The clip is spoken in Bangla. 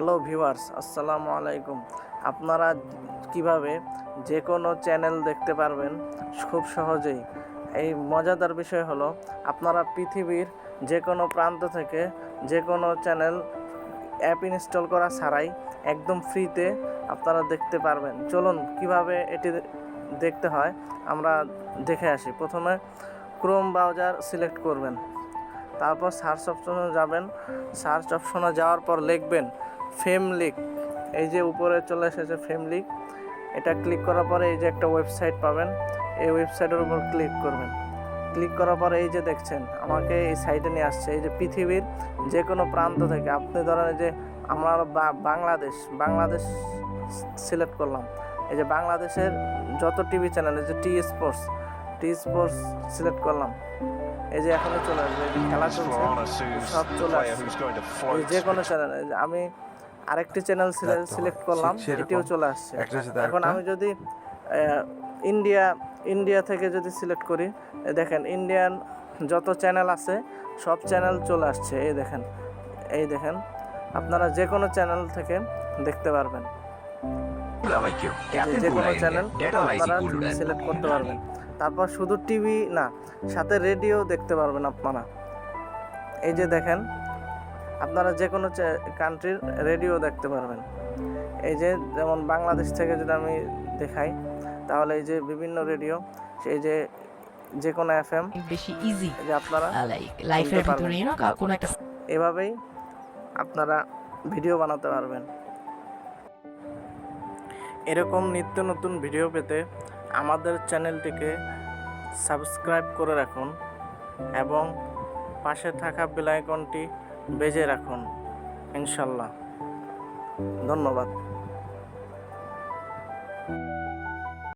হ্যালো ভিউয়ার্স, আসসালামু আলাইকুম। আপনারা কিভাবে যে কোনো চ্যানেল দেখতে পারবেন খুব সহজেই। এই মজাদার বিষয় হলো, আপনারা পৃথিবীর যে কোনো প্রান্ত থেকে যে কোনো চ্যানেল অ্যাপ ইনস্টল করা ছাড়াই একদম ফ্রিতে আপনারা দেখতে পারবেন। চলুন কিভাবে এটি দেখতে হয় আমরা দেখে আসি। প্রথমে ক্রোম ব্রাউজার সিলেক্ট করবেন, তারপর সার্চ অপশনে যাবেন। সার্চ অপশনে যাওয়ার পর লিখবেন ফেমলিক। এই যে উপরে চলে এসেছে ফেমলিক, এটা ক্লিক করার পরে এই যে একটা ওয়েবসাইট পাবেন, এই ওয়েবসাইটের উপর ক্লিক করবেন। ক্লিক করার পরে এই যে দেখছেন আমাকে এই সাইটে নিয়ে আসছে। এই যে পৃথিবীর যে কোনো প্রান্ত থেকে, আপনি ধরেন যে আমরা বাংলাদেশ সিলেক্ট করলাম। এই যে বাংলাদেশের যত টিভি চ্যানেল, এই যে টি স্পোর্টস সিলেক্ট করলাম। এই যে এখনো চলে আসবে, এই যে খেলা চলছে, সব চলে আসছে। এই যে কোনো চ্যানেল, আমি আরেকটি চ্যানেল সিলেক্ট করলাম, এটিও চলে আসছে। এখন আমি যদি ইন্ডিয়া থেকে যদি সিলেক্ট করি, দেখেন ইন্ডিয়ান যত চ্যানেল আছে সব চ্যানেল চলে আসছে। এই দেখেন আপনারা যে কোনো চ্যানেল থেকে দেখতে পারবেন। যে কোনো চ্যানেল আপনারা সিলেক্ট করতে পারবেন। তারপর শুধু টিভি না, সাথে রেডিও দেখতে পারবেন আপনারা। এই যে দেখেন আপনারা যে কোনো কান্ট্রির রেডিও দেখতে পারবেন। এই যে যেমন বাংলাদেশ থেকে যদি আমি দেখাই, তাহলে এই যে বিভিন্ন রেডিও, সেই যে কোনো এফএম বেশি ইজি যে আপনারা লাইফের ভিতরে কোনো একটা এভাবেই আপনারা ভিডিও বানাতে পারবেন। এরকম নিত্য নতুন ভিডিও পেতে আমাদের চ্যানেলটিকে সাবস্ক্রাইব করে রাখুন এবং পাশে থাকা বেল আইকনটি বেজে রাখুন। ইনশাল্লাহ। ধন্যবাদ।